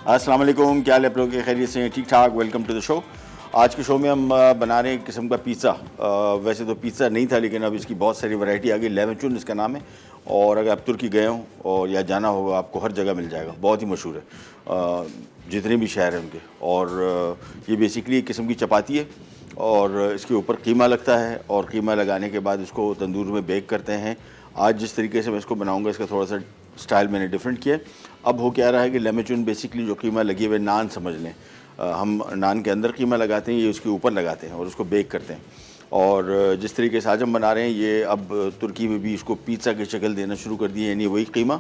अस्सलाम वालेकुम, क्या हाल है आप लोगों के? खैरियत से हैं? ठीक ठाक। Welcome to the show. आज के शो में हम बना रहे हैं एक किस्म का पिज़्ज़ा। वैसे तो पिज़्ज़ा नहीं था, लेकिन अब इसकी बहुत सारी वैरायटी आ गई। लेमचुन इसका नाम है, और अगर आप तुर्की गए हों और या जाना होगा, आपको हर जगह मिल जाएगा। बहुत ही मशहूर है जितने भी शहर हैं उनके। और ये बेसिकली एक किस्म की चपाती है, और इसके ऊपर कीमा लगता है, और कीमा लगाने के बाद इसको तंदूर में बेक करते हैं। आज जिस तरीके से मैं इसको बनाऊंगा, इसका थोड़ा सा स्टाइल मैंने डिफरेंट किया है। अब हो क्या रहा है कि लेमचुन बेसिकली जो कीमा लगी हुए नान समझ लें, हम नान के अंदर कीमा लगाते हैं, ये उसके ऊपर लगाते हैं और उसको बेक करते हैं। और जिस तरीके से आज हम बना रहे हैं, ये अब तुर्की में भी इसको पिज़्ज़ा की शक्ल देना शुरू कर दी है। यानी वही कीमा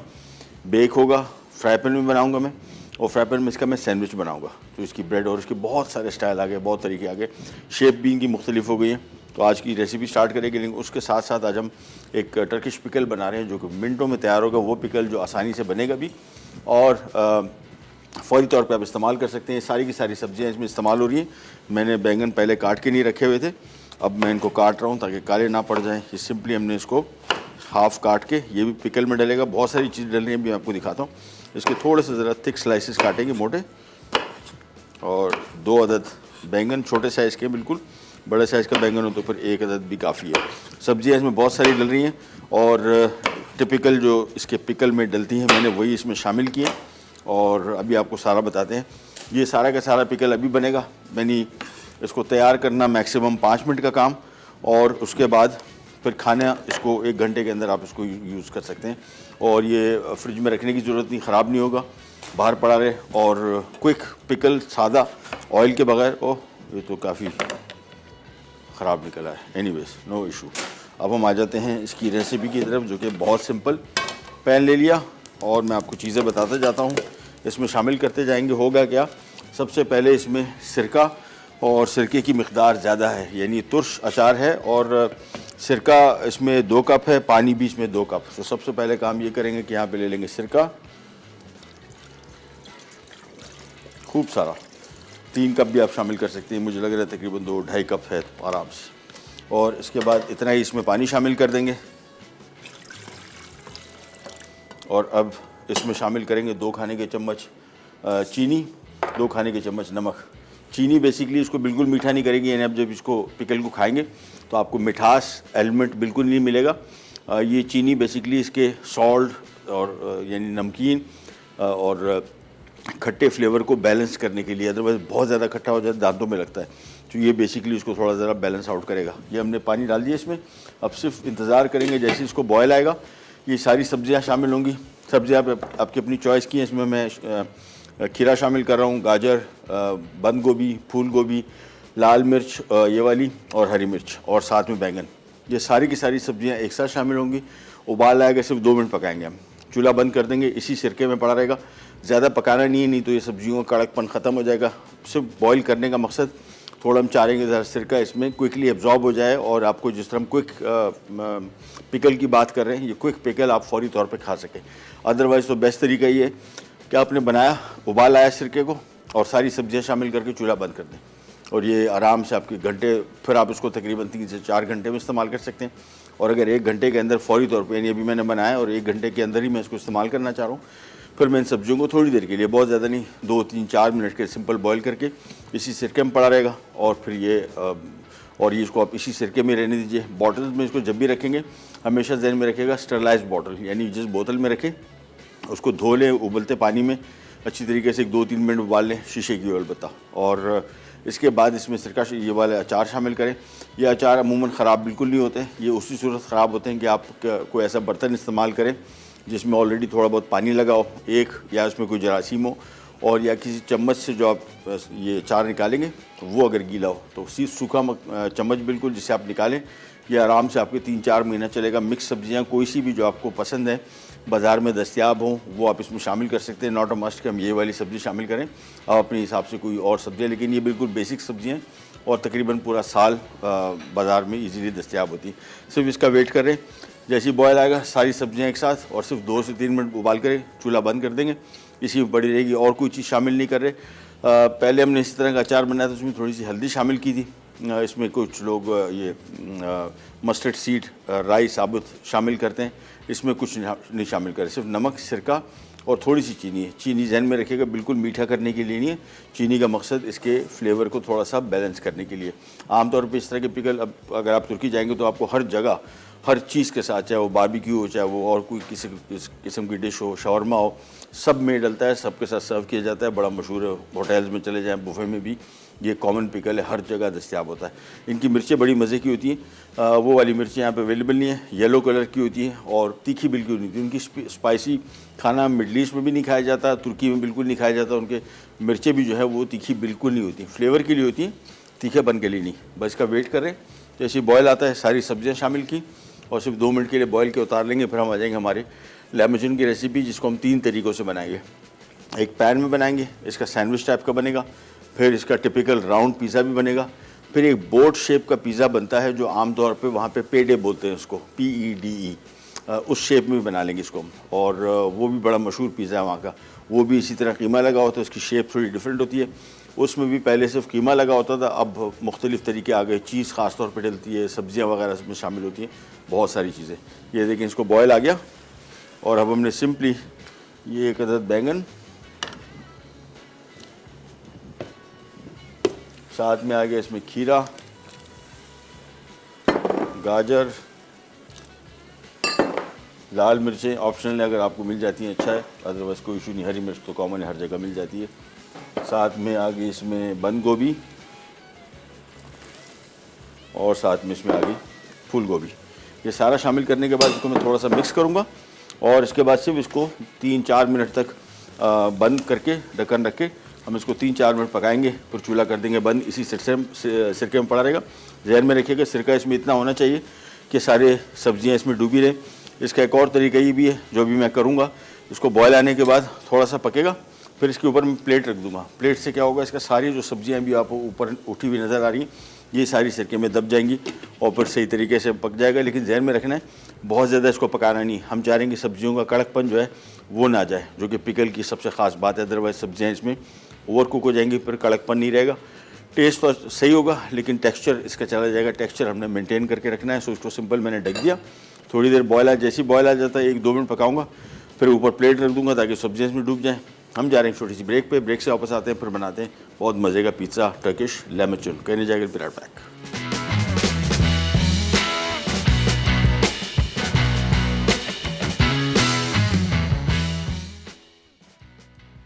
बेक होगा, फ्राई पैन में बनाऊँगा मैं, और फ्राई पैन में इसका मैं सैंडविच बनाऊँगा। तो इसकी ब्रेड और इसके बहुत सारे स्टाइल आ गए, बहुत तरीके आ गए, शेप भी इनकी मुख्तलिफ हो गई है। तो आज की रेसिपी स्टार्ट करेंगे, लेकिन उसके साथ साथ आज हम एक टर्किश पिकल बना रहे हैं, जो कि मिनटों में तैयार होगा। वो पिकल जो आसानी से बनेगा भी, और फ़ौरी तौर पे आप इस्तेमाल कर सकते हैं। सारी की सारी सब्जियां इसमें इस्तेमाल हो रही हैं। मैंने बैंगन पहले काट के नहीं रखे हुए थे, अब मैं इनको काट रहा हूँ ताकि काले ना पड़ जाएँ। ये सिंपली हमने इसको हाफ़ काट के, ये भी पिकल में डलेगा। बहुत सारी चीज़ डल रही हैं, भी मैं आपको दिखाता हूँ। इसके थोड़े से ज़रा थिक स्लाइसेस काटेंगे, मोटे। और 2 अदद बैंगन, छोटे साइज़ के, बिल्कुल बड़े साइज़ का बैंगन हो तो फिर 1 अदद भी काफ़ी है। सब्जियां इसमें बहुत सारी डल रही हैं, और टिपिकल जो इसके पिकल में डलती हैं, मैंने वही इसमें शामिल किए। और अभी आपको सारा बताते हैं। ये सारा का सारा पिकल अभी बनेगा। मैंने इसको तैयार करना मैक्सिमम 5 मिनट का काम, और उसके बाद फिर खाना इसको 1 घंटे के अंदर आप इसको यूज़ कर सकते हैं। और ये फ्रिज में रखने की ज़रूरत नहीं, ख़राब नहीं होगा, बाहर पड़ा रहे। और क्विक पिकल, सादा, ऑयल के बगैर। ओह, ये तो काफ़ी ख़राब निकला है। Anyways, no issue. अब हम आ जाते हैं इसकी रेसिपी की तरफ, जो कि बहुत सिंपल। पैन ले लिया, और मैं आपको चीज़ें बताता जाता हूँ, इसमें शामिल करते जाएंगे। होगा क्या, सबसे पहले इसमें सिरका, और सिरके की मिक़दार ज़्यादा है, यानी तुर्श अचार है, और सिरका इसमें 2 कप है, पानी भी इसमें 2 कप। तो सबसे पहले काम ये करेंगे कि यहाँ पे ले लेंगे सिरका, खूब सारा। 3 कप भी आप शामिल कर सकते हैं, मुझे लग रहा है तकरीबन 2-2.5 कप है आराम से। और इसके बाद इतना ही इसमें पानी शामिल कर देंगे। और अब इसमें शामिल करेंगे 2 खाने के चम्मच चीनी, 2 खाने के चम्मच नमक। चीनी बेसिकली इसको बिल्कुल मीठा नहीं करेगी, यानी आप जब इसको पिकल को खाएंगे तो आपको मिठास एलिमेंट बिल्कुल नहीं मिलेगा। ये चीनी बेसिकली इसके सॉल्ट और यानी नमकीन और खट्टे फ्लेवर को बैलेंस करने के लिए। अदरवाइज़ बहुत ज़्यादा खट्टा हो जाए, दांतों में लगता है। तो ये बेसिकली उसको थोड़ा ज़रा बैलेंस आउट करेगा। ये हमने पानी डाल दिया इसमें। अब सिर्फ इंतज़ार करेंगे जैसे इसको बॉयल आएगा, ये सारी सब्जियां शामिल होंगी। सब्जियां आपकी अपनी चॉइस की हैं। इसमें मैं खीरा शामिल कर रहा हूँ, गाजर, बंद गोभी, फूल गोभी, लाल मिर्च ये वाली, और हरी मिर्च, और साथ में बैंगन। ये सारी की सारी सब्जियां एक साथ शामिल होंगी। उबाल आएगा, सिर्फ 2 मिनट पकाएंगे हम। चूल्हा बंद कर देंगे, इसी सिरके में पड़ा रहेगा। ज़्यादा पकाना नहीं है, नहीं तो ये सब्जियों का कड़कपन ख़त्म हो जाएगा। सिर्फ बॉईल करने का मकसद, थोड़ा हम चाह रहे हैं कि सिरका इसमें क्विकली एब्जॉर्ब हो जाए, और आपको जिस तरह हम क्विक पिकल की बात कर रहे हैं, ये क्विक पिकल आप फौरी तौर पे खा सकें। अदरवाइज़ तो बेस्ट तरीका ये है कि आपने बनाया, उबाल आया सिरके को, और सारी सब्जियां शामिल करके चूल्हा बंद कर दें, और ये आराम से आपके घंटे, फिर आप इसको तकरीबन 3 से 4 घंटे में इस्तेमाल कर सकते हैं। और अगर 1 घंटे के अंदर फौरी तौर पे, यानी अभी मैंने बनाया और 1 घंटे के अंदर ही मैं इसको इस्तेमाल करना चाह रहा हूँ, फिर मैं इन सब्जियों को थोड़ी देर के लिए, बहुत ज़्यादा नहीं, 2-3-4 मिनट के सिंपल बॉईल करके इसी सिरके में पड़ा रहेगा। और फिर ये इसको आप इसी सिरके में रहने दीजिए। बॉटल में इसको जब भी रखेंगे, हमेशा जहन में रखिएगा स्टरलाइज्ड बॉटल, यानी जिस बोतल में रखें उसको धो लें उबलते पानी में, अच्छी तरीके से 2-3 मिनट उबाल लें, शीशे की अलबत्ता। और इसके बाद इसमें सिरका, ये वाले अचार शामिल करें। ये अचार अमूमन ख़राब बिल्कुल नहीं होते हैं। ये उसी सूरत ख़राब होते हैं कि आप कोई ऐसा बर्तन इस्तेमाल करें जिसमें ऑलरेडी थोड़ा बहुत पानी लगा हो, एक, या उसमें कोई जरासीम हो, और या किसी चम्मच से जो आप ये अचार निकालेंगे तो वो अगर गीला हो, तो उसी सूखा चम्मच बिल्कुल जिससे आप निकालें, ये आराम से आपके 3-4 महीना चलेगा। मिक्स सब्जियां कोई सी भी जो आपको पसंद है, बाज़ार में दस्तियाब हों, वो आप इसमें शामिल कर सकते हैं। नॉट अ मस्ट कि हम ये वाली सब्ज़ी शामिल करें, आप अपने हिसाब से कोई और सब्जियाँ, लेकिन ये बिल्कुल बेसिक सब्जियाँ, और तकरीबन पूरा साल बाज़ार में इजीली दस्तियाब होती है। सिर्फ इसका वेट करें, जैसे ही बॉयल आएगा सारी सब्जियां एक साथ, और सिर्फ 2 से 3 मिनट उबाल करें, चूल्हा बंद कर देंगे, इसी में पड़ी रहेगी। और कोई चीज़ शामिल नहीं कर रहे। पहले हमने इस तरह का अचार बनाया था, उसमें थोड़ी सी हल्दी शामिल की थी। इसमें कुछ लोग ये मस्टर्ड सीड, राई साबुत शामिल करते हैं, इसमें कुछ नहीं शामिल करें, सिर्फ नमक, सिरका और थोड़ी सी चीनी है। चीनी जहन में रखिएगा, बिल्कुल मीठा करने के लिए नहीं है। चीनी का मकसद इसके फ्लेवर को थोड़ा सा बैलेंस करने के लिए। आमतौर पे इस तरह के पिकल, अब अगर आप तुर्की जाएंगे तो आपको हर जगह हर चीज़ के साथ, चाहे वो बारबेक्यू हो, चाहे वो और कोई किसी किस्म की डिश हो, शवरमा हो, सब में डलता है, सबके साथ सर्व किया जाता है। बड़ा मशहूर है, होटल्स में चले जाएँ, बुफे में भी ये कॉमन पिकल है, हर जगह दस्तियाब होता है। इनकी मिर्चें बड़ी मज़े की होती हैं। वो वाली मिर्चें यहाँ पे अवेलेबल नहीं है, येलो कलर की होती हैं और तीखी बिल्कुल नहीं होती। उनकी स्पाइसी खाना मिडल ईस्ट में भी नहीं खाया जाता, तुर्की में बिल्कुल नहीं खाया जाता। उनके मिर्चें भी जो है वो तीखी बिल्कुल नहीं होती, फ्लेवर के लिए होती हैं, तीखेपन के लिए नहीं। बस इसका वेट कर रहे हैं। जैसे बॉयल आता है, सारी सब्जियाँ शामिल की और सिर्फ 2 मिनट के लिए बॉयल के उतार लेंगे। फिर हम आ जाएंगे हमारे लैमचून की रेसिपी, जिसको हम 3 तरीक़ों से बनाएंगे। एक पैन में बनाएंगे, इसका सैंडविच टाइप का बनेगा। फिर इसका टिपिकल राउंड पिज़्ज़ा भी बनेगा। फिर एक बोट शेप का पिज़्ज़ा बनता है, जो आमतौर पे वहाँ पे पेडे बोलते हैं उसको, PEDE, उस शेप में भी बना लेंगे इसको हम। और वो भी बड़ा मशहूर पिज़्ज़ा है वहाँ का। वो भी इसी तरह कीमा लगा होता है, उसकी शेप थोड़ी डिफरेंट होती है। उसमें भी पहले सिर्फ कीमा लगा होता था, अब मुख्तलिफ़ तरीके आ गए। चीज़ ख़ास तौर पर डलती है, सब्जियाँ वगैरह इसमें शामिल होती हैं, बहुत सारी चीज़ें। ये देखें, इसको बॉयल आ गया और अब हमने सिंपली ये एक अदद बैंगन, साथ में आ गया इसमें खीरा, गाजर, लाल मिर्चें ऑप्शनल है, अगर आपको मिल जाती हैं अच्छा है, अदरवाइज़ कोई इशू नहीं। हरी मिर्च तो कॉमन है, हर जगह मिल जाती है। साथ में आ गई इसमें बंद गोभी और साथ में इसमें आ गई फूल गोभी। ये सारा शामिल करने के बाद इसको मैं थोड़ा सा मिक्स करूँगा और इसके बाद सिर्फ इसको 3-4 मिनट तक बंद करके, ढक्कन रख के हम इसको 3-4 मिनट पकाएंगे। फिर चूल्हा कर देंगे बंद। इसी सिरके में पड़ा रहेगा। जहन में रखिएगा, सिरका इसमें इतना होना चाहिए कि सारे सब्जियां इसमें डूबी रहें। इसका एक और तरीका ये भी है, जो भी मैं करूँगा, इसको बॉयल आने के बाद थोड़ा सा पकेगा, फिर इसके ऊपर मैं प्लेट रख दूँगा। प्लेट से क्या होगा, इसका सारी जो सब्जियाँ भी आपको ऊपर उठी हुई नज़र आ रही हैं, ये सारी सिरके में दब जाएंगी और फिर सही तरीके से पक जाएगा। लेकिन जहन में रखना है, बहुत ज़्यादा इसको पकाना नहीं। हम चाह रहे हैं कि सब्जियों का कड़कपन जो है वो ना जाए, जो कि पिकल की सबसे ख़ास बात है। अदरवाइज़ सब्जियाँ इसमें ओवर कुक हो जाएंगी, फिर कड़कपन नहीं रहेगा। टेस्ट तो सही होगा लेकिन टेक्सचर इसका चला जाएगा। टेक्सचर हमने मेंटेन करके रखना है। सो इसको सिंपल मैंने ढक दिया। थोड़ी देर बॉयल आ, जैसे ही बॉयल आ जाता है 1-2 मिनट पकाऊंगा, फिर ऊपर प्लेट रख दूंगा ताकि सब्जियाँ इसमें डूब जाएँ। हम जा रहे हैं छोटी सी ब्रेक पे। ब्रेक से वापस आते हैं, फिर बनाते हैं बहुत मज़े का पिज़्ज़ा, टर्किश लैमचून। कहने जाएगा फिर बैक।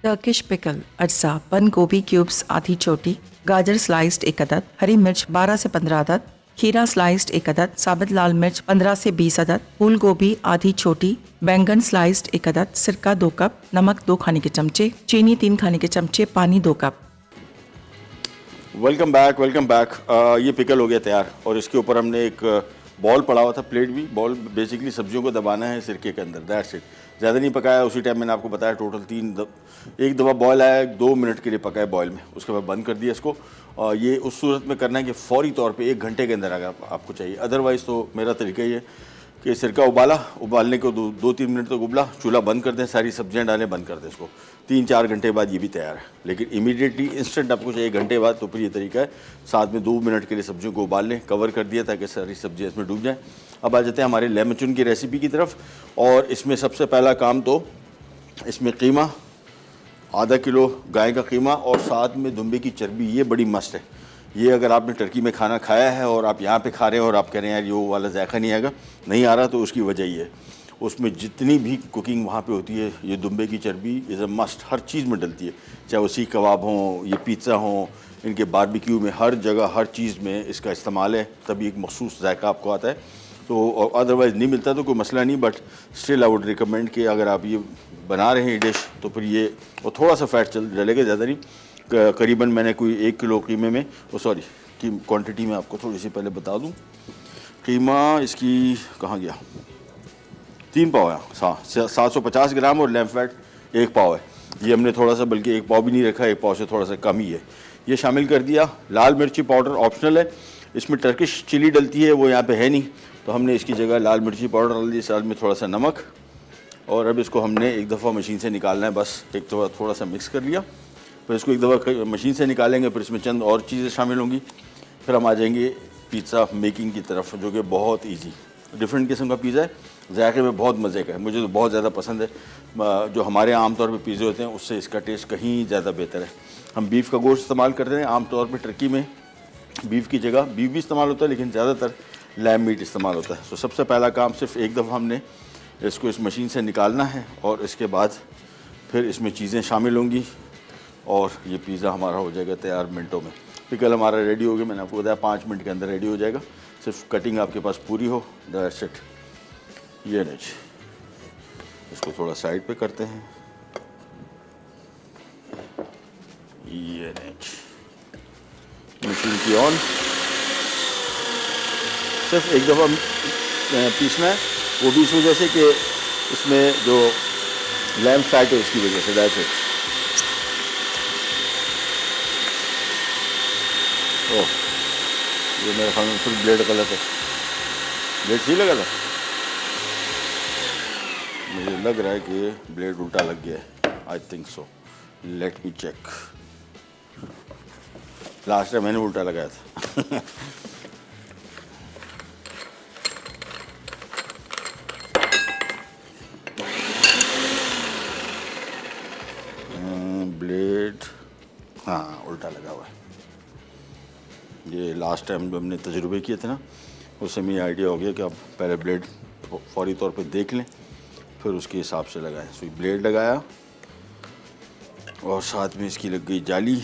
टर्किश पिकल अज्जा: बंद गोभी क्यूब्स आधी छोटी, गाजर स्लाइस्ड 1 अदद, हरी मिर्च 12 से 15 अदद, खीरा स्लाइस्ड 1 अदद, साबुत लाल मिर्च 15 से 20 अदद, फूल गोभी आधी छोटी, बैंगन स्लाइस्ड 1 अदद, सिरका 2 कप, नमक 2 खाने के चमचे, चीनी 3 खाने के चमचे, पानी 2 cup. Welcome back, welcome back. ये पिकल हो गया तैयार और इसके ऊपर हमने एक बॉल पड़ा हुआ था, प्लेट भी। बॉल बेसिकली सब्जियों को दबाना है सिरके के अंदर, दैट्स इट। ज़्यादा नहीं पकाया। उसी टाइम मैंने आपको बताया टोटल एक दफ़ा बॉयल आया, 2 मिनट के लिए पकाया बॉयल में, उसके बाद बंद कर दिया इसको। और ये उस सूरत में करना है कि फ़ौरी तौर पे 1 घंटे के अंदर अगर आपको चाहिए। अदरवाइज़ तो मेरा तरीका ये है कि सिरका उबालने को 2-3 मिनट तक उबला, चूल्हा बंद कर दें, सारी सब्जियां डालें, बंद कर दें इसको। 3-4 घंटे बाद ये भी तैयार है। लेकिन इमीडिएटली इंस्टेंट आपको चाहिए 1 घंटे बाद, तो फिर ये तरीका है। साथ में 2 मिनट के लिए सब्जियों को उबाल लें, कवर कर दिया ताकि सारी सब्जियाँ इसमें डूब जाएँ। अब आ जाते हैं हमारे लैमचून की रेसिपी की तरफ। और इसमें सबसे पहला काम तो इसमें कीमा, आधा किलो गाय का कीमा और साथ में दुम्बे की चर्बी, ये बड़ी मस्त है। ये अगर आपने टर्की में खाना खाया है और आप यहाँ पे खा रहे हैं और आप कह रहे हैं यार ये वो वाला जायका नहीं आ रहा, तो उसकी वजह ये है। उसमें जितनी भी कुकिंग वहाँ पे होती है, ये दुम्बे की चर्बी इज़ अ मस्ट, हर चीज़ में डलती है। चाहे वो सीख कबाब हों, ये पिज़्ज़ा हों, इनके बारबेक्यू में, हर जगह हर चीज़ में इसका इस्तेमाल है, तभी एक मखसूस जायका आपको आता है। तो अदरवाइज़ नहीं मिलता तो कोई मसला नहीं, but still I would recommend कि अगर आप ये बना रहे हैं डिश तो फिर ये, और थोड़ा सा फैट डलेगा, ज़्यादा नहीं। करीबन मैंने कोई 1 किलो कीमे में, की क्वांटिटी में आपको थोड़ी सी पहले बता दूं। कीमा इसकी कहाँ गया, 3 पाव है, 750 ग्राम, और लैम्प फैट 1 पाव है। ये हमने थोड़ा सा, बल्कि 1 पाव भी नहीं रखा, 1 पाव से थोड़ा सा कम ही है। ये शामिल कर दिया। लाल मिर्ची पाउडर ऑप्शनल है, इसमें टर्किश चिली डलती है, वो यहाँ पे है नहीं, तो हमने इसकी जगह लाल मिर्ची पाउडर डाल दी। साथ में थोड़ा सा नमक, और अब इसको हमने एक दफ़ा मशीन से निकालना है। बस एक थोड़ा सा मिक्स कर लिया, फिर इसको एक दफ़ा मशीन से निकालेंगे, फिर इसमें चंद और चीज़ें शामिल होंगी। फिर हम आ जाएंगे पिज़्ज़ा मेकिंग की तरफ, जो कि बहुत इजी डिफरेंट किस्म का पिज़्ज़ा है। जायके में बहुत मज़े का है, मुझे तो बहुत ज़्यादा पसंद है। जो हमारे आमतौर पे पिज़्ज़े होते हैं उससे इसका टेस्ट कहीं ज़्यादा बेहतर है। हम बीफ का गोश्त इस्तेमाल करते हैं, आमतौर पे टर्की में बीफ की जगह बीफ भी इस्तेमाल होता है, लेकिन ज़्यादातर लैम मीट इस्तेमाल होता है। तो सबसे पहला काम सिर्फ एक दफ़ा हमने इसको इस मशीन से निकालना है और इसके बाद फिर इसमें चीज़ें शामिल होंगी और ये पिज़्ज़ा हमारा हो जाएगा तैयार मिनटों में। पिकल हमारा रेडी हो गया, मैंने आपको बताया 5 मिनट के अंदर रेडी हो जाएगा। सिर्फ कटिंग आपके पास पूरी हो, दैट्स इट। ये नहीं, इसको थोड़ा साइड पे करते हैं। ये नहीं, मशीन की ऑन। सिर्फ एक दफ़ा पीसना है, वो भी इस वजह से कि इसमें जो लैम्प फैट है इसकी वजह से, दैट्स इट। ओह, ये मेरे ख्याल में फिर ब्लेड गलत है। ब्लेड सही लगा था, मुझे लग रहा है कि ब्लेड उल्टा लग गया है। I think so, let me check. Last time मैंने उल्टा लगाया था। ब्लेड हाँ उल्टा लगा हुआ है। ये लास्ट टाइम जो हमने तजुर्बे किए थे ना, उससे मुझे आइडिया हो गया कि आप पहले ब्लेड फौरी तौर पे देख लें, फिर उसके हिसाब से लगाएं। सो ब्लेड लगाया और साथ में इसकी लग गई जाली,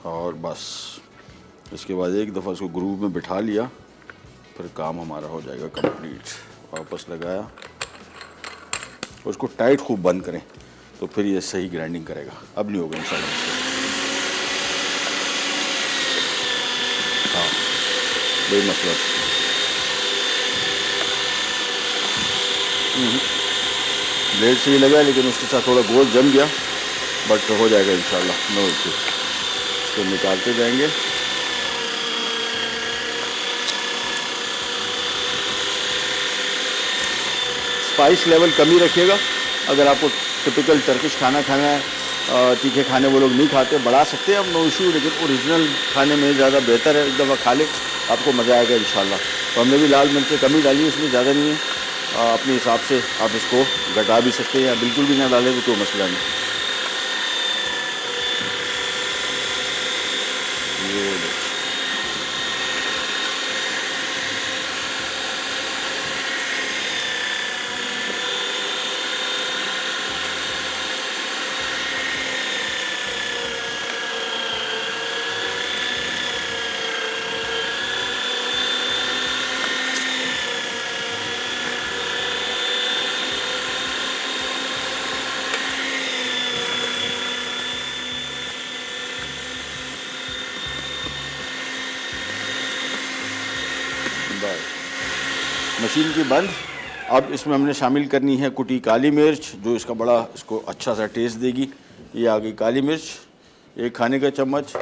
और बस इसके बाद एक दफ़ा इसको ग्रूव में बिठा लिया, फिर काम हमारा हो जाएगा कंप्लीट। वापस लगाया और उसको टाइट खूब बंद करें, तो फिर ये सही ग्राइंडिंग करेगा। अब नहीं होगा इंशाल्लाह मुझसे। हाँ, कोई मसला ब्लेड से ही लगा, लेकिन उसके साथ थोड़ा गोल जम गया, बट हो जाएगा इंशाल्लाह, नो इशू। इसको निकालते जाएंगे। स्पाइस लेवल कम ही रखिएगा। अगर आपको टिपिकल टर्किश खाना खाना है, तीखे खाने वो लोग नहीं खाते, बढ़ा सकते हैं हम, नो इशू, लेकिन ओरिजिनल खाने में ज़्यादा बेहतर है। एक दफ़ा खा ले, आपको मज़ा आएगा इंशाल्लाह। तो हमने भी लाल मिर्च कम ही डाली है, इसमें ज़्यादा नहीं है। अपने हिसाब से आप इसको घटा भी सकते हैं या बिल्कुल भी ना डालें तो कोई मसला नहीं। ये मशीन की बंद। अब इसमें हमने शामिल करनी है कुटी काली मिर्च, जो इसका बड़ा इसको अच्छा सा टेस्ट देगी। ये आ गई काली मिर्च, एक खाने का चम्मच।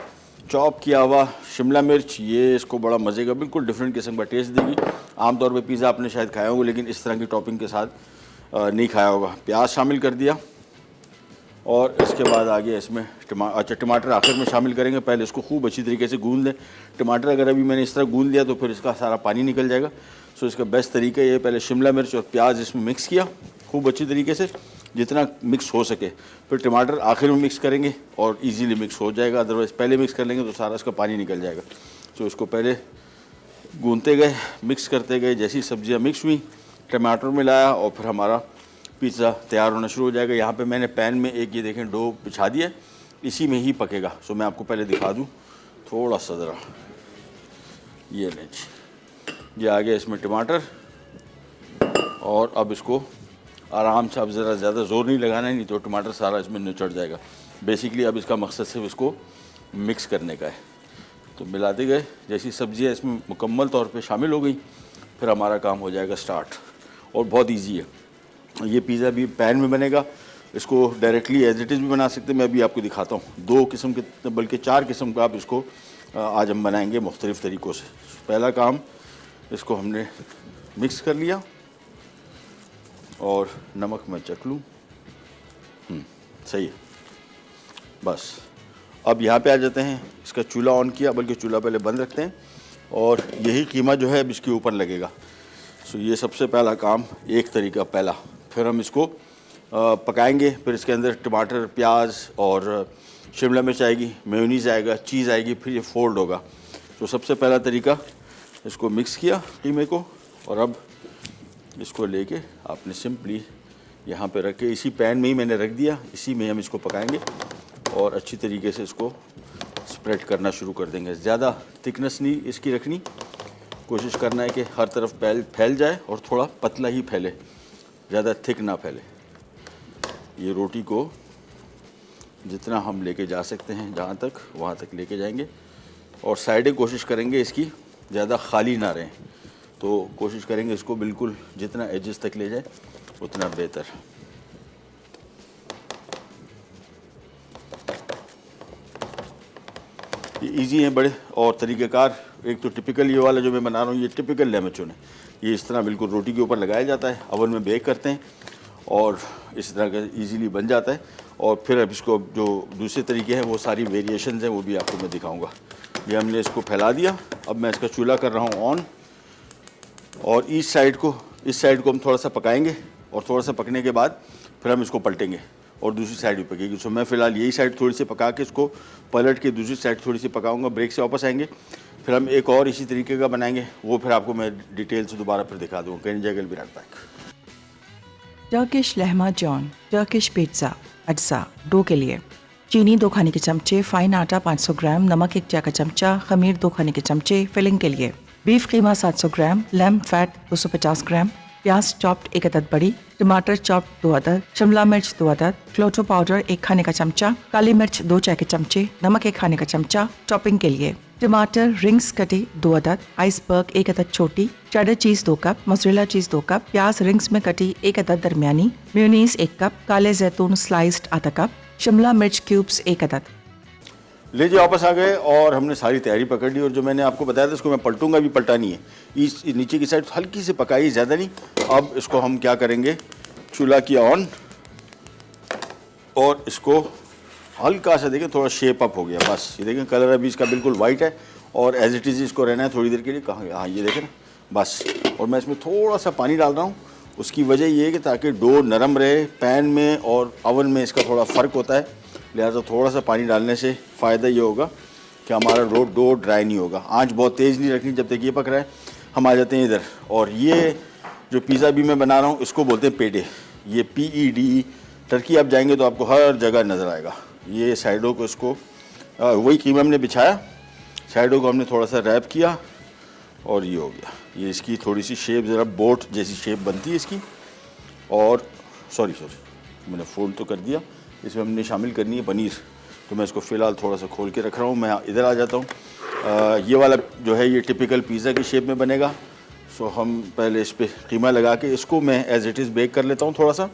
चॉप किया हुआ शिमला मिर्च, ये इसको बड़ा मज़े का बिल्कुल डिफरेंट किस्म का टेस्ट देगी। आमतौर पे पिज़्ज़ा आपने शायद खाया होगा, लेकिन इस तरह की टॉपिंग के साथ नहीं खाया होगा। प्याज शामिल कर दिया और इसके बाद आ गया इसमें टमाटर आखिर में शामिल करेंगे। पहले इसको खूब अच्छी तरीके से गूंद लें। टमाटर अगर अभी मैंने इस तरह गूंद लिया तो फिर इसका सारा पानी निकल जाएगा। सो इसका बेस्ट तरीका ये, पहले शिमला मिर्च और प्याज इसमें मिक्स किया खूब अच्छी तरीके से, जितना मिक्स हो सके। फिर टमाटर आखिर में मिक्स करेंगे और इजीली मिक्स हो जाएगा, अदरवाइज़ पहले मिक्स कर लेंगे तो सारा इसका पानी निकल जाएगा। तो इसको पहले गूंदते गए, मिक्स करते गए। जैसी सब्जियां मिक्स हुई, टमाटर मिलाया और फिर हमारा पिज़्ज़ा तैयार होना शुरू हो जाएगा। यहाँ पे मैंने पैन में एक ये देखें डो बिछा दिया, इसी में ही पकेगा। सो मैं आपको पहले दिखा दूँ थोड़ा सा ज़रा। ये लें, ये आ गया इसमें टमाटर, और अब इसको आराम से, अब ज़रा ज़्यादा ज़ोर नहीं लगाना है, नहीं तो टमाटर सारा इसमें निचड़ जाएगा। बेसिकली अब इसका मकसद सिर्फ इसको मिक्स करने का है। तो मिलाते गए, जैसी सब्जियाँ इसमें मुकम्मल तौर पे शामिल हो गई, फिर हमारा काम हो जाएगा स्टार्ट। और बहुत इजी है। ये पिज़्ज़ा भी पैन में बनेगा, इसको डायरेक्टली एज इट इज़ भी बना सकते हैं। मैं अभी आपको दिखाता हूँ 2 किस्म के, बल्कि 4 किस्म का आप इसको आज हम बनाएंगे मुख्तलिफ़ तरीक़ों से। पहला काम, इसको हमने मिक्स कर लिया और नमक मैं चख लूँ, सही है। बस अब यहाँ पे आ जाते हैं। इसका चूल्हा ऑन किया, बल्कि चूल्हा पहले बंद रखते हैं। और यही कीमा जो है अब इसके ऊपर लगेगा। सो ये सबसे पहला काम, एक तरीका पहला। फिर हम इसको पकाएंगे, फिर इसके अंदर टमाटर, प्याज और शिमला मिर्च आएगी, मेयोनीज़ आएगा, चीज़ आएगी, फिर ये फोल्ड होगा। तो सबसे पहला तरीका, इसको मिक्स किया कीमे को, और अब इसको लेके आपने सिंपली यहाँ पे रख के, इसी पैन में ही मैंने रख दिया, इसी में हम इसको पकाएंगे और अच्छी तरीके से इसको स्प्रेड करना शुरू कर देंगे। ज़्यादा थिकनेस नहीं इसकी रखनी, कोशिश करना है कि हर तरफ फैल जाए और थोड़ा पतला ही फैले, ज़्यादा थिक ना फैले। ये रोटी को जितना हम लेके जा सकते हैं जहाँ तक, वहाँ तक लेके जाएंगे, और साइडें कोशिश करेंगे इसकी ज़्यादा खाली ना रहें। तो कोशिश करेंगे इसको बिल्कुल जितना एजेस तक ले जाए उतना बेहतर। ये इजी हैं बड़े और तरीक़ेकार। एक तो टिपिकल ये वाला जो मैं बना रहा हूँ, ये टिपिकल लेमचून है। ये इस तरह बिल्कुल रोटी के ऊपर लगाया जाता है, ओवन में बेक करते हैं और इस तरह का इजीली बन जाता है। और फिर अब इसको जो दूसरे तरीके हैं वो सारी वेरिएशंस हैं वो भी आपको मैं दिखाऊंगा। ये हमने इसको फैला दिया, अब मैं इसका चूल्हा कर रहा हूँ ऑन, और इस साइड को हम थोड़ा सा पकाएंगे, और थोड़ा सा पकने के बाद फिर हम इसको पलटेंगे और दूसरी साइड भी पकेगी। सो मैं फ़िलहाल यही साइड थोड़ी सी पका के इसको पलट के दूसरी साइड थोड़ी सी पकाऊंगा। ब्रेक से वापस आएंगे, फिर हम एक और इसी तरीके का बनाएंगे, वो फिर आपको मैं डिटेल से दोबारा फिर दिखा दूँगा। कैन जगल भी रखता है। Turkish lahmacun, Turkish pizza अज्जा। डो के लिए चीनी 2 खाने के चमचे, फाइन आटा 500 ग्राम, नमक 1 चाय का चमचा, खमीर 2 खाने के चमचे। फिलिंग के लिए बीफ कीमा 700 ग्राम, लैम्ब फैट 250 ग्राम, प्याज चॉप्ड 1 अदद बड़ी, टमाटर चॉप्ड 2 अदद, शिमला मिर्च 2 अदद, क्लोटो पाउडर 1 खाने का चमचा, काली मिर्च 2 चाय के चमचे, नमक 1 खाने का चमचा। टॉपिंग के लिए टमाटर रिंग्स कटे 2 अदद, आइसबर्ग 1 अदद छोटी, चेडर चीज 2 कप, मोज़रेला चीज 2 कप, प्याज रिंग्स में कटी 1 अदद दरमियानी, मेयोनीज 1 कप, काले जैतून स्लाइस्ड आधा कप, शिमला मिर्च क्यूब्स 1 अदद। लीजिए वापस आ गए और हमने सारी तैयारी पकड़ ली, और जो मैंने आपको बताया था इसको मैं पलटूंगा भी, पलटानी है। इस नीचे की साइड हल्की से पकाई, ज़्यादा नहीं। अब इसको हम क्या करेंगे, चूल्हा किया ऑन, और इसको हल्का सा देखें थोड़ा शेप अप हो गया, बस ये देखें कलर अभी इसका बिल्कुल वाइट है, और एज इट इज़ इसको रहना है थोड़ी देर के लिए। कहाँ गया, हाँ ये देखें ना, बस। और मैं इसमें थोड़ा सा पानी डाल रहा हूँ, उसकी वजह ये है कि ताकि डो नरम रहे। पैन में और ओवन में इसका थोड़ा फ़र्क होता है, लिहाजा थोड़ा सा पानी डालने से फ़ायदा ये होगा कि हमारा डो ड्राई नहीं होगा। आंच बहुत तेज़ नहीं रखनी जब तक ये पक रहा है। हम आ जाते हैं इधर, और ये जो पिज़्ज़ा भी मैं बना रहा हूँ इसको बोलते हैं पेडे, ये PEDE। टर्की आप जाएंगे तो आपको हर जगह नज़र आएगा। ये साइडों को इसको वही कीमा हमने बिछाया, साइडों को हमने थोड़ा सा रैप किया, और ये हो गया। ये इसकी थोड़ी सी शेप ज़रा बोट जैसी शेप बनती है इसकी। और सॉरी मैंने फोल्ड तो कर दिया। इसमें हमने शामिल करनी है पनीर, तो मैं इसको फ़िलहाल थोड़ा सा खोल के रख रहा हूँ। मैं इधर आ जाता हूँ। ये वाला जो है ये टिपिकल पिज़्ज़ा की शेप में बनेगा। सो हम पहले इस पर कीमा लगा के इसको मैं एज़ इट इज़ बेक कर लेता हूँ थोड़ा सा,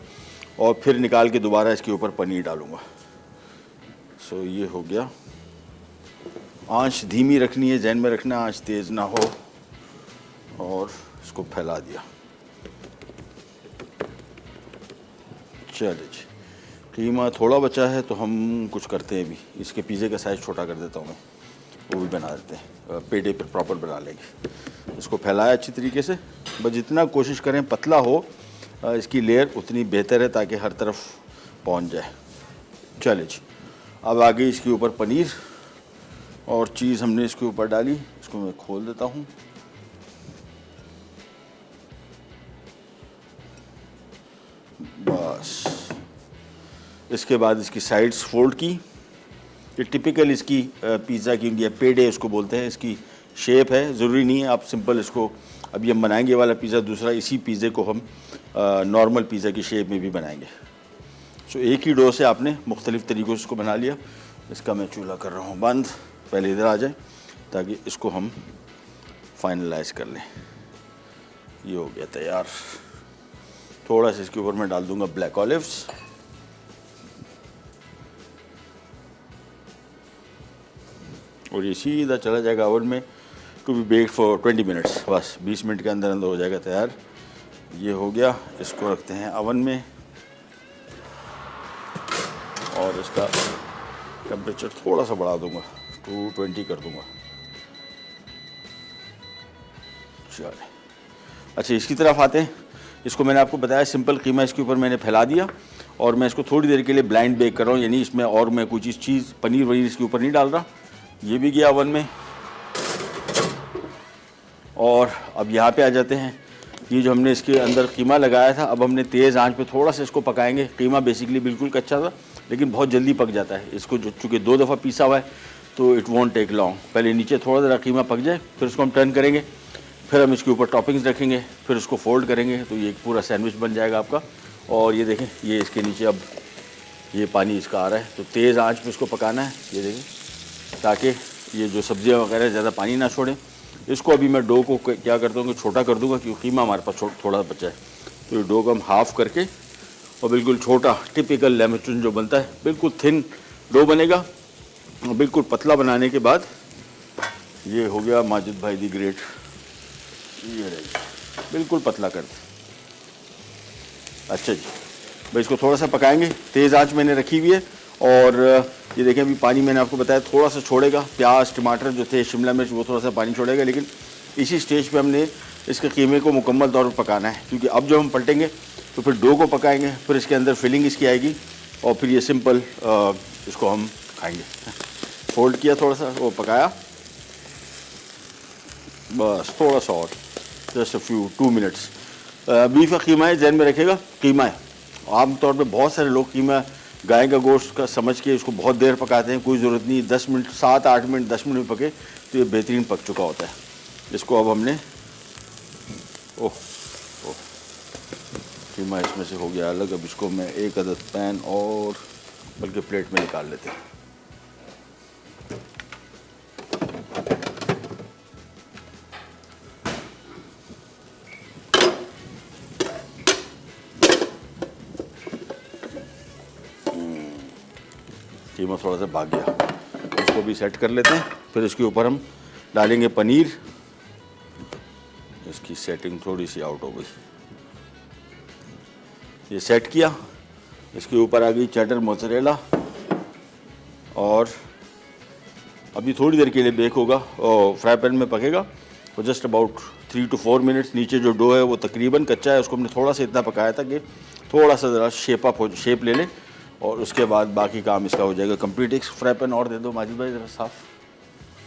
और फिर निकाल के दोबारा इसके ऊपर पनीर डालूँगा। सो ये हो गया। आंच धीमी रखनी है, जहन में रखना, आंच तेज़ ना हो। और इसको फैला दिया। चलिए जी, कीमा थोड़ा बचा है तो हम कुछ करते हैं अभी। इसके पिज़्ज़े का साइज़ छोटा कर देता हूँ मैं, वो भी बना देते हैं, पेड़े पर प्रॉपर बना लेंगे। इसको फैलाया अच्छी तरीके से, बस जितना कोशिश करें पतला हो इसकी लेयर उतनी बेहतर है, ताकि हर तरफ पहुँच जाए। चलिए जी, अब आगे इसके ऊपर पनीर और चीज़ हमने इसके ऊपर डाली। इसको मैं खोल देता हूँ। बस इसके बाद इसकी साइड्स फोल्ड की। ये टिपिकल इसकी पिज़्ज़ा की इंडिया पेडे उसको बोलते हैं, इसकी शेप है। ज़रूरी नहीं है आप सिंपल इसको, अभी हम बनाएंगे वाला पिज़्ज़ा दूसरा, इसी पिज़्ज़े को हम नॉर्मल पिज़्ज़ा की शेप में भी बनाएंगे। सो एक ही डो से आपने मुख्तलिफ़ तरीक़ों से इसको बना लिया। इसका मैं चूल्हा कर रहा हूँ बंद, पहले इधर आ जाए ताकि इसको हम फाइनलाइज कर लें। ये हो गया तैयार। थोड़ा सा इसके ऊपर मैं डाल दूंगा ब्लैक ऑलिव्स, और ये सीधा चला जाएगा ओवन में, to be baked for 20 minutes. बस 20 मिनट के अंदर अंदर हो जाएगा तैयार। ये हो गया। इसको रखते हैं ओवन में, और इसका टेम्परेचर थोड़ा सा बढ़ा दूंगा, 220 कर दूंगा। चलिए, अच्छा इसकी तरफ आते हैं। इसको मैंने आपको बताया सिंपल कीमा इसके ऊपर मैंने फैला दिया और मैं इसको थोड़ी देर के लिए ब्लाइंड बेक कर रहा हूँ, यानी इसमें और मैं कोई चीज़ पनीर वनीर इसके ऊपर नहीं डाल रहा। ये भी गया ओवन में। और अब यहाँ पे आ जाते हैं। ये जो हमने इसके अंदर कीमा लगाया था, अब हमने तेज़ आंच पे थोड़ा सा इसको पकाएंगे। कीमा बेसिकली बिल्कुल कच्चा था लेकिन बहुत जल्दी पक जाता है। इसको जो चूँकि 2 दफ़ा पीसा हुआ है तो इट वॉन्ट टेक लॉन्ग। पहले नीचे थोड़ा ज़रा कीमा पक जाए, फिर इसको हम टर्न करेंगे, फिर हम इसके ऊपर टॉपिंग्स रखेंगे, फिर इसको फोल्ड करेंगे, तो ये एक पूरा सैंडविच बन जाएगा आपका। और ये देखें, ये इसके नीचे अब ये पानी इसका आ रहा है, तो तेज़ आंच पे इसको पकाना है। ये देखें, ताकि ये जो सब्जियां वगैरह ज़्यादा पानी ना छोड़ें। इसको अभी मैं डो को क्या करता हूँ कि छोटा कर दूँगा, क्योंकि कीमा हमारे पास थोड़ा बचा है। तो ये डो को हम हाफ़ करके और बिल्कुल छोटा टिपिकल लेमचून जो बनता है, बिल्कुल थिन डो बनेगा। और बिल्कुल पतला बनाने के बाद ये हो गया माजिद भाई दी ग्रेट। ये रही, बिल्कुल पतला कर दे। अच्छा जी, भाई इसको थोड़ा सा पकाएंगे। तेज़ आंच मैंने रखी हुई है। और ये देखें, अभी पानी मैंने आपको बताया थोड़ा सा छोड़ेगा। प्याज टमाटर जो थे, शिमला मिर्च, वो थोड़ा सा पानी छोड़ेगा। लेकिन इसी स्टेज पे हमने इसके कीमे को मुकम्मल तौर पर पकाना है, क्योंकि अब जब हम पलटेंगे तो फिर डो को पकाएंगे, फिर इसके अंदर फिलिंग इसकी आएगी और फिर ये सिंपल इसको हम खाएंगे। फोल्ड किया, थोड़ा सा वो पकाया, बस थोड़ा सा और, just a few 2 minutes. Beef का कीमा है, जहन में रखेगा कीमा है। आमतौर पे बहुत सारे लोग कीमा गाय का गोश्त का समझ के इसको बहुत देर पकाते हैं। कोई ज़रूरत नहीं, 10 मिनट, 7-8 मिनट 10 मिनट में पके तो ये बेहतरीन पक चुका होता है। इसको अब हमने ओह कीमा इसमें से हो गया अलग। अब इसको मैं एक अदद पैन और बल्कि प्लेट में निकाल लेते हैं। कीमा थोड़ा सा भाग गया, इसको भी सेट कर लेते हैं। फिर इसके ऊपर हम डालेंगे पनीर। इसकी सेटिंग थोड़ी सी आउट हो गई, ये सेट किया। इसके ऊपर आ गई चेडर मोज़रेला और अभी थोड़ी देर के लिए बेक होगा और फ्राई पैन में पकेगा तो जस्ट अबाउट 3 to 4 मिनट्स। नीचे जो डो है वो तकरीबन कच्चा है, उसको हमने थोड़ा सा इतना पकाया था कि थोड़ा सा ज़रा शेप ले लें और उसके बाद बाकी काम इसका हो जाएगा कंप्लीट। एक फ्राई पैन और दे दो माजिद भाई ज़रा साफ़,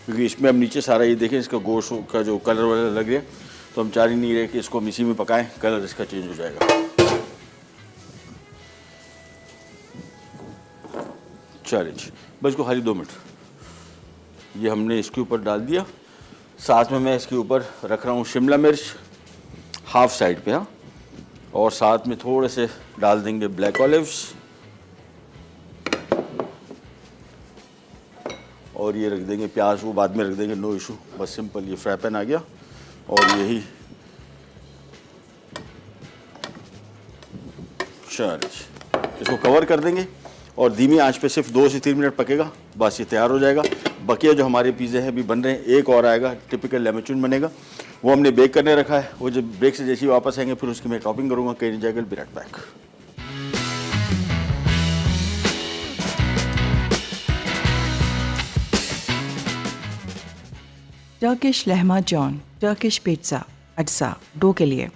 क्योंकि इसमें हम नीचे सारा ये देखें इसका गोश्त का जो कलर वगैरह लग रहा है, तो हम चाह ही नहीं रहे कि इसको हम इसी में पकाएं, कलर इसका चेंज हो जाएगा। चलिए बस को खाली 2 मिनट। ये हमने इसके ऊपर डाल दिया। साथ में मैं इसके ऊपर रख रहा हूँ शिमला मिर्च हाफ साइड पे, हाँ, और साथ में थोड़े से डाल देंगे ब्लैक ऑलिव्स और ये रख देंगे प्याज, वो बाद में रख देंगे, नो इशू। बस सिंपल ये फ्राई पैन आ गया और यही इसको कवर कर देंगे और धीमी आंच पे सिर्फ 2 से 3 मिनट पकेगा, बस ये तैयार हो जाएगा। बकिया जो हमारे पिज़्ज़े हैं अभी बन रहे हैं, एक और आएगा, टिपिकल लेमचून बनेगा, वो हमने बेक करने रखा है। वो जब ब्रेक से जैसे ही वापस आएंगे फिर उसकी मैं टॉपिंग करूँगा। कहीं नहीं जाएगा, be right back. Turkish lahmacun, Turkish pizza अज्जा। डो के लिए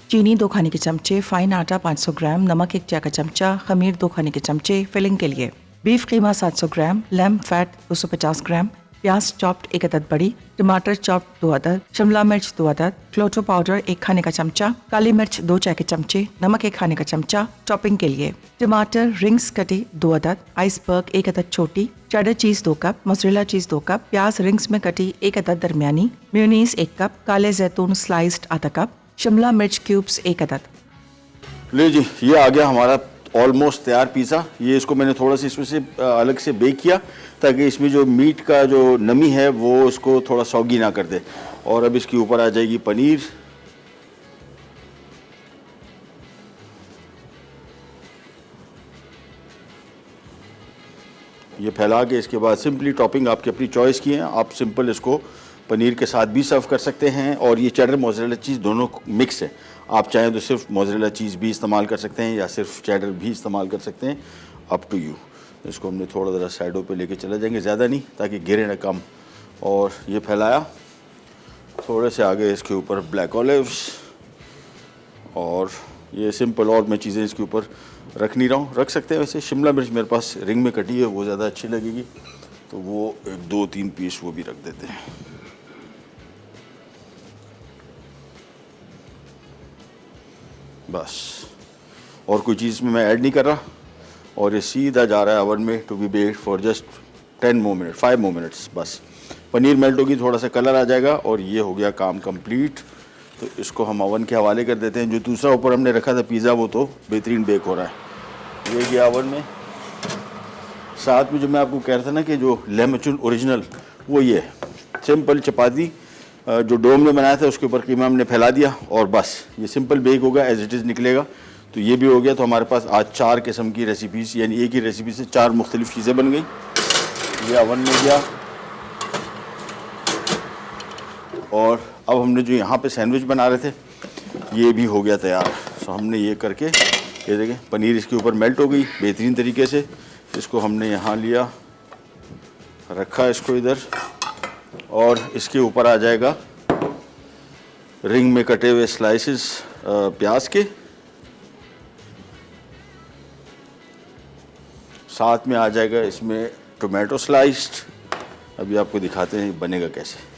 चीनी 2 खाने के चमचे, फाइन आटा 500 ग्राम, नमक 1 चाय का चमचा, खमीर 2 खाने के चमचे। फिलिंग के लिए बीफ कीमा 700 ग्राम, लैम्ब फैट 250 ग्राम, प्याज चॉप्ड 1 अदद बड़ी, टमाटर चॉप्ड 2 अदद, शिमला मिर्च 2 अदद, क्लोटो पाउडर 1 खाने का चमचा, काली मिर्च 2 चाय के चमचे, नमक 1 खाने का चमचा। टॉपिंग के लिए टमाटर रिंग्स कटे 2 अदद, आइसबर्ग 1 अदद छोटी, चेडर चीज 2 कप, मोज़रेला चीज 2 कप, प्याज रिंग्स में कटी 1 अदद दरमियानी, मेयोनीज 1 कप, काले जैतून स्लाइस्ड आधा कप, शिमला मिर्च क्यूब्स 1 अदद। ले जी, ये आ गया हमारा ऑलमोस्ट तैयार पिज़्ज़ा। ये इसको मैंने थोड़ा सा इसमें से अलग से बेक किया ताकि इसमें जो मीट का जो नमी है वो इसको थोड़ा सौगी ना कर दे। और अब इसके ऊपर आ जाएगी पनीर। ये फैला के इसके बाद सिंपली टॉपिंग आपकी अपनी चॉइस की है। आप सिंपल इसको पनीर के साथ भी सर्व कर सकते हैं और ये चेडर मोज़रेला चीज़ दोनों मिक्स है। आप चाहें तो सिर्फ मोज़रेला चीज़ भी इस्तेमाल कर सकते हैं या सिर्फ चेडर भी इस्तेमाल कर सकते हैं, अप टू यू। इसको हमने थोड़ा ज़रा साइडों पे लेके चले जाएंगे, ज़्यादा नहीं ताकि गिरे ना कम। और ये फैलाया, थोड़े से आगे इसके ऊपर ब्लैक ऑलिव्स, और ये सिंपल, और मैं चीज़ें इसके ऊपर रख नहीं रहा हूँ, रख सकते हैं वैसे। शिमला मिर्च मेरे पास रिंग में कटी है, वो ज़्यादा अच्छी लगेगी, तो वो 1-2-3 पीस वो भी रख देते हैं। बस, और कोई चीज़ में मैं ऐड नहीं कर रहा, और ये सीधा जा रहा है ओवन में to be baked for just 5 more minutes। बस पनीर मेल्ट होगी, थोड़ा सा कलर आ जाएगा, और ये हो गया काम कंप्लीट। तो इसको हम ओवन के हवाले कर देते हैं। जो दूसरा ऊपर हमने रखा था पिज़्ज़ा, वो तो बेहतरीन बेक हो रहा है। ये गया ओवन में। साथ में जो मैं आपको कह रहा था ना कि जो लेमचून ओरिजिनल, वो ये सिंपल चपाती जो डो हमने बनाया था उसके ऊपर कीमा हमने फैला दिया, और बस ये सिंपल बेक होगा, एज इट इज़ निकलेगा। तो ये भी हो गया। तो हमारे पास आज 4 किस्म की रेसिपीज़, यानी एक ही रेसिपी से 4 मुख्तलिफ चीज़ें बन गई। ये ओवन में गया, और अब हमने जो यहाँ पे सैंडविच बना रहे थे, ये भी हो गया तैयार। तो हमने ये करके, ये देखें पनीर इसके ऊपर मेल्ट हो गई बेहतरीन तरीके से। इसको हमने यहाँ लिया, रखा इसको इधर, और इसके ऊपर आ जाएगा रिंग में कटे हुए स्लाइसेस प्याज के, साथ में आ जाएगा इसमें टोमेटो स्लाइस्ड। अभी आपको दिखाते हैं बनेगा कैसे।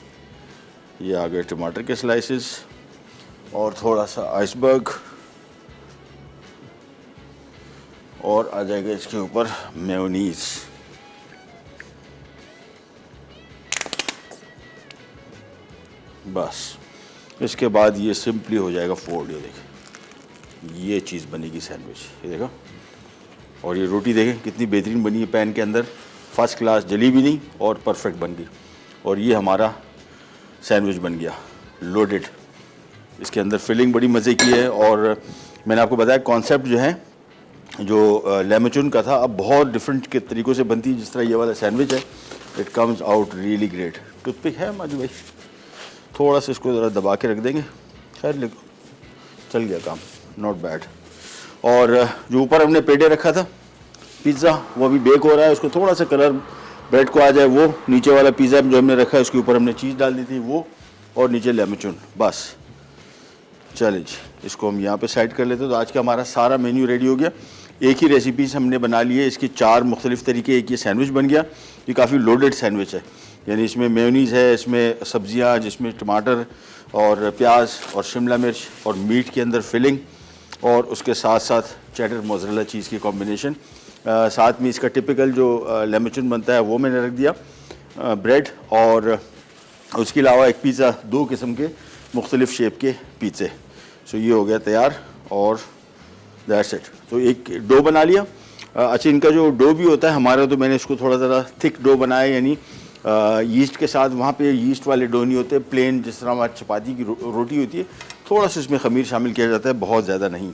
ये आ गए टमाटर के स्लाइसेस, और थोड़ा सा आइसबर्ग, और आ जाएगा इसके ऊपर मेयोनीज। बस इसके बाद ये सिंपली हो जाएगा फोल्ड। ये देखें, ये चीज़ बनेगी सैंडविच, ये देखो। और ये रोटी देखें कितनी बेहतरीन बनी है, पैन के अंदर फर्स्ट क्लास, जली भी नहीं और परफेक्ट बन गई। और ये हमारा सैंडविच बन गया लोडेड। इसके अंदर फिलिंग बड़ी मज़े की है, और मैंने आपको बताया कॉन्सेप्ट जो है, जो लेमचून का था, अब बहुत डिफरेंट के तरीक़ों से बनती है। जिस तरह ये वाला सैंडविच है, it comes out really great. Toothpick है माजू भाई? थोड़ा सा इसको ज़रा दबा के रख देंगे, खैर लिखो, चल गया काम, नॉट बैड। और जो ऊपर हमने पेड़े रखा था पिज़्ज़ा, वो अभी बेक हो रहा है। उसको थोड़ा सा कलर ब्रेड को आ जाए, वो नीचे वाला पिज़्ज़ा जो हमने रखा है उसके ऊपर हमने चीज़ डाल दी थी वो, और नीचे लेमचून। बस चलिए जी, इसको हम यहाँ पे साइड कर लेते हैं। तो आज का हमारा सारा मेन्यू रेडी हो गया। एक ही रेसिपी से हमने बना ली है, इसकी 4 मुख्तलिफ तरीके। एक ये सैंडविच बन गया, ये काफ़ी लोडेड सैंडविच है, यानी इसमें मेयोनीज़ है, इसमें सब्जियाँ, जिसमें टमाटर और प्याज और शिमला मिर्च और मीट के अंदर फिलिंग, और उसके साथ साथ चेडर मोज़रेला चीज़ की कॉम्बिनेशन। साथ में इसका टिपिकल जो लेमचून बनता है वो मैंने रख दिया, ब्रेड, और उसके अलावा एक पिज़्ज़ा, 2 किस्म के मुख्तलिफ शेप के पिज़्ज़े। सो ये हो गया तैयार, और दैट्स इट। तो एक डो बना लिया। अच्छा, इनका जो डो भी होता है हमारा, तो मैंने इसको थोड़ा ज़रा थिक डो बनाया, यानी यीस्ट के साथ। वहाँ पे यीस्ट वाले डो नहीं होते, प्लेन जिस तरह हमारी चपाती की रोटी होती है, थोड़ा सा इसमें खमीर शामिल किया जाता है, बहुत ज़्यादा नहीं।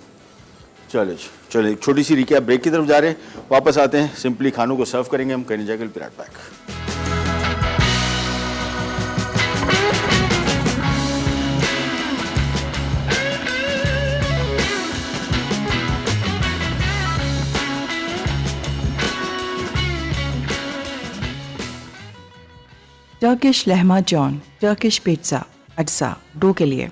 चलो एक छोटी सी रिकैप, ब्रेक की तरफ जा रहे हैं, वापस आते हैं, सिंपली खानों को सर्व करेंगे हम। करें जाकर पिराट पैक। Turkish lahmacun, Turkish pizza अज्जा। डो के लिए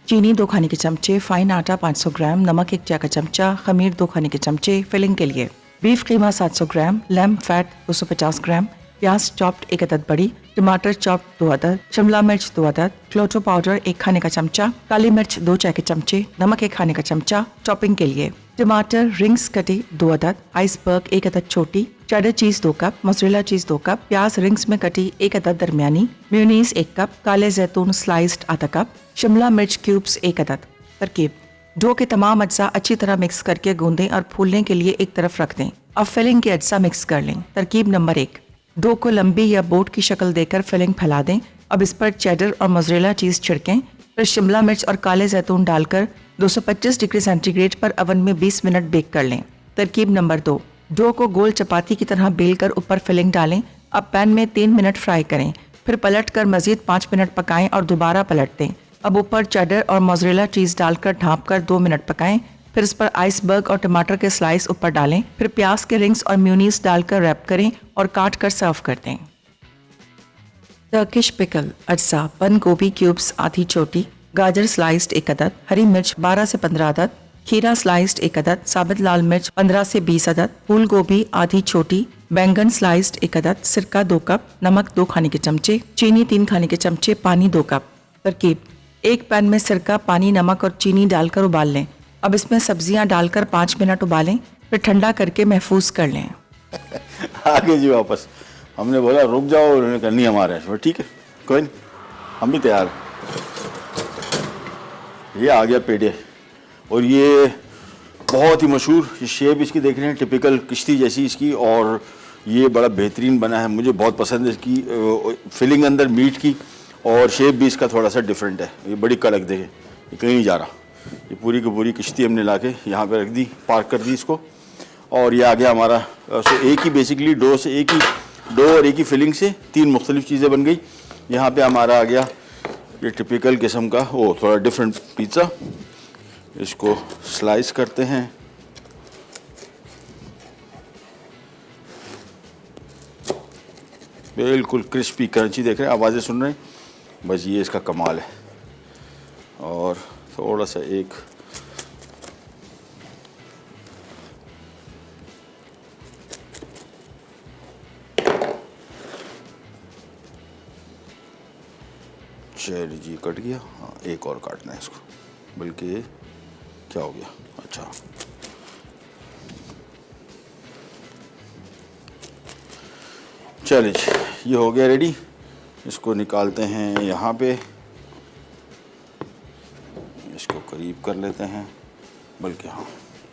चीनी 2 खाने के चमचे, फाइन आटा 500 ग्राम, नमक 1 चाय का चमचा, खमीर 2 खाने के चमचे। फिलिंग के लिए बीफ कीमा 700 ग्राम, लैम्ब फैट 250 ग्राम, प्याज चॉप्ड 1 अदद बड़ी, टमाटर चॉप्ड 2 अदद, शिमला मिर्च 2 अदद, क्लोटो पाउडर 1 खाने का चमचा, काली मिर्च 2 चाय के चमचे, नमक 1 खाने का चमचा। टॉपिंग के लिए टमाटर रिंग्स कटे 2 अदद, आइसबर्ग 1 अदद छोटी, चेडर चीज 2 कप, मोज़रेला चीज 2 कप, प्याज रिंग्स में कटी 1 अदद दरमियानी, मेयोनीज 1 कप, काले जैतून स्लाइस्ड आधा कप, शिमला मिर्च क्यूब्स 1 अदद। तरकीब: डो के तमाम अज्जा अच्छी तरह मिक्स करके गूंदें और फूलने के लिए एक तरफ रख दें। अब फिलिंग के अज्जा मिक्स कर लें। तरकीब नंबर 1, डो को लंबी या बोट की शक्ल देकर फिलिंग फैला दें। अब इस पर चेडर और मोज़रेला चीज छिड़कें, फिर शिमला मिर्च और काले जैतून डालकर 225 डिग्री सेंटीग्रेड पर ओवन में 20 मिनट बेक कर लें। तरकीब नंबर 2, डो को गोल चपाती की तरह बेल कर ऊपर फिलिंग डालें। अब पैन में 3 मिनट फ्राई करें, फिर पलट कर मजीद 5 मिनट पकाएं और दोबारा पलट दें। अब ऊपर चेडर और मोज़रेला चीज़ डालकर ढाँप कर 2 मिनट पकाएं, फिर इस पर आइसबर्ग और टमाटर के स्लाइस ऊपर डालें, फिर प्याज के रिंग्स और मेयोनीज डालकर रैप करें और काट कर सर्व कर दें। टर्किश पिकल अज्जा, बंद गोभी क्यूब्स आधी छोटी, गाजर स्लाइस्ड एक अदद, हरी मिर्च 12 से 15 अदद, खीरा स्लाइस्ड एक अदद, साबित लाल मिर्च 15 से 20 अदद, फूल गोभी आधी छोटी, बैंगन स्लाइस्ड एक अदद, सिरका 2 कप, नमक 2 खाने के चमचे, चीनी 3 खाने के चमचे, पानी 2 कप। तरकीब: एक पैन में सिरका, पानी, नमक और चीनी डालकर उबाल लें। अब इसमें सब्जियां डालकर 5 मिनट उबालें, फिर ठंडा करके महफूज कर लें। आगे जी वापस हमने बोला रुक जाओ, उन्होंने कहा नहीं हमारा है। ठीक है, कोई नहीं, हम भी तैयार हैं। ये आ गया पेड़े, और ये बहुत ही मशहूर, ये शेप इसकी देख रहे हैं, टिपिकल किश्ती जैसी इसकी, और ये बड़ा बेहतरीन बना है। मुझे बहुत पसंद है इसकी फिलिंग अंदर मीट की, और शेप भी इसका थोड़ा सा डिफरेंट है। ये बड़ी कड़क देखे, ये कहीं नहीं जा रहा। ये पूरी की पूरी किश्ती हमने ला के यहाँ पर रख दी, पार्क कर दी इसको, और ये आ गया हमारा। सो एक ही बेसिकली डो से, एक ही डो और एक ही फिलिंग से 3 मुख्तलिफ चीज़ें बन गई। यहाँ पे हमारा आ गया ये टिपिकल किस्म का थोड़ा डिफरेंट पिज़्ज़ा। इसको स्लाइस करते हैं, बिल्कुल क्रिस्पी क्रंची, देख रहे हैं, आवाज़ें सुन रहे हैं, बस ये इसका कमाल है। और थोड़ा सा एक चलिए जी, कट गया। हाँ, एक और काटना है इसको, बल्कि क्या हो गया, अच्छा चलिए जी, ये हो गया रेडी। इसको निकालते हैं यहाँ पे, इसको करीब कर लेते हैं, बल्कि हाँ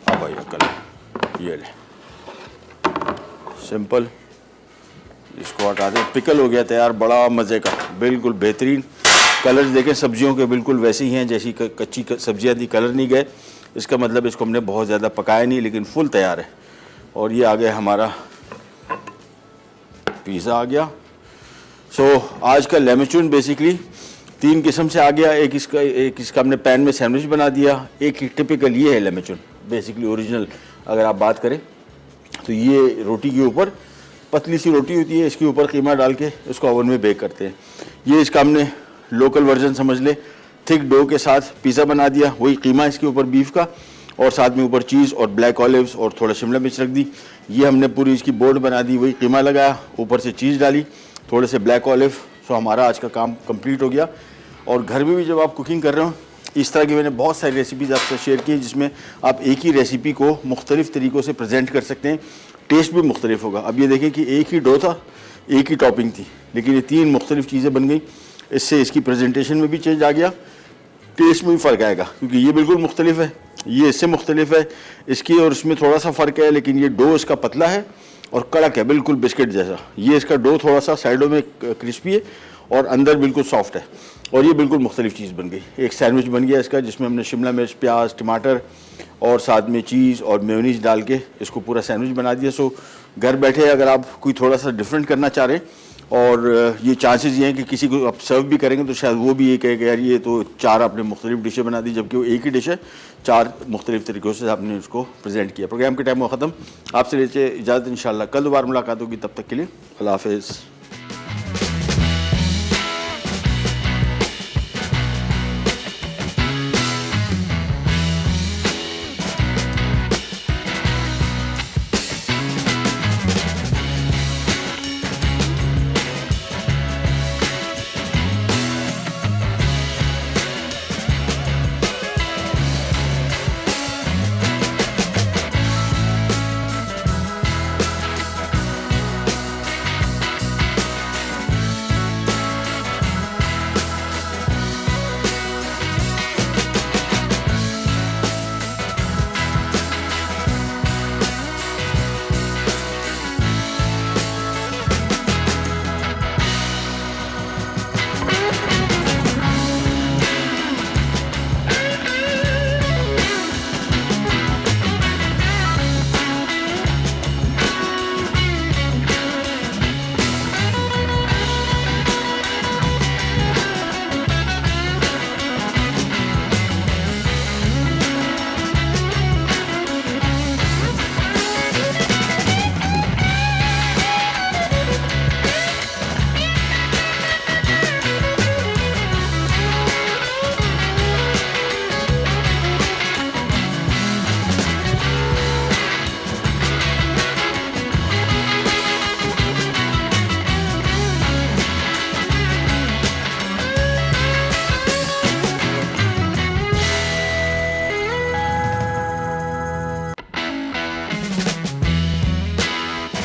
अब आइए कलर, ये ले सिंपल, इसको हटा दें। पिकल हो गया तैयार, बड़ा मज़े का, बिल्कुल बेहतरीन। कलर्स देखें सब्जियों के बिल्कुल वैसे ही हैं जैसी कच्ची सब्जियां थी, कलर नहीं गए। इसका मतलब इसको हमने बहुत ज़्यादा पकाया नहीं, लेकिन फुल तैयार है। और ये आ गया हमारा पिज़्ज़ा आ गया। सो आज का लेमचून बेसिकली 3 किस्म से आ गया। एक इसका हमने पैन में सैंडविच बना दिया। एक टिपिकल ये है लेमचून, बेसिकली ओरिजिनल अगर आप बात करें तो ये रोटी के ऊपर, पतली सी रोटी होती है, इसके ऊपर कीमा डाल के इसको ओवन में बेक करते हैं। ये इसका हमने लोकल वर्जन समझ ले, थिक डो के साथ पिज़्ज़ा बना दिया, वही कीमा इसके ऊपर बीफ का, और साथ में ऊपर चीज़ और ब्लैक ऑलिव्स और थोड़ा शिमला मिर्च रख दी। ये हमने पूरी इसकी बोर्ड बना दी, वही कीमा लगाया, ऊपर से चीज़ डाली, थोड़े से ब्लैक ऑलिव। सो हमारा आज का काम कंप्लीट हो गया। और घर में भी जब आप कुकिंग कर रहे हो, इस तरह की मैंने बहुत सारी रेसिपीज़ आपसे शेयर की, जिसमें आप एक ही रेसिपी को मुख्तलिफ़ तरीक़ों से प्रेजेंट कर सकते हैं, टेस्ट भी मुख्तलिफ होगा। अब ये देखें कि एक ही डो था, एक ही टॉपिंग थी, लेकिन ये 3 मुख्तलिफ चीज़ें बन गई। इससे इसकी प्रेजेंटेशन में भी चेंज आ गया, टेस्ट में भी फ़र्क आएगा, क्योंकि ये बिल्कुल मुख्तलिफ है, ये इससे मुख्तलिफ है, इसकी और इसमें थोड़ा सा फ़र्क है, लेकिन ये डो इसका पतला है और कड़क है, बिल्कुल बिस्किट जैसा। ये इसका डो थोड़ा सा साइडों में क्रिस्पी है और अंदर बिल्कुल सॉफ्ट है, और ये बिल्कुल मुख्तलिफ चीज़ बन गई। एक सैंडविच बन गया इसका, जिसमें हमने शिमला मिर्च, प्याज, टमाटर और साथ में चीज़ और मेयोनीज डाल के इसको पूरा सैंडविच बना दिया। सो घर बैठे अगर आप कोई थोड़ा सा डिफरेंट करना चाह रहे हैं, और ये चांसेस ये हैं कि किसी को आप सर्व भी करेंगे तो शायद वो भी ये कहे कि यार ये तो 4 आपने मुख्तलिफ डिशें बना दी, जबकि वो एक ही डिश है, 4 मुख्तलिफ तरीक़ों से आपने उसको प्रेजेंट किया। प्रोग्राम के टाइम वो ख़त्म, आपसे लेते इजाज़त, इंशाल्लाह कल दोबारा मुलाकात होगी, तब तक के लिए अल्लाह हाफ़िज़।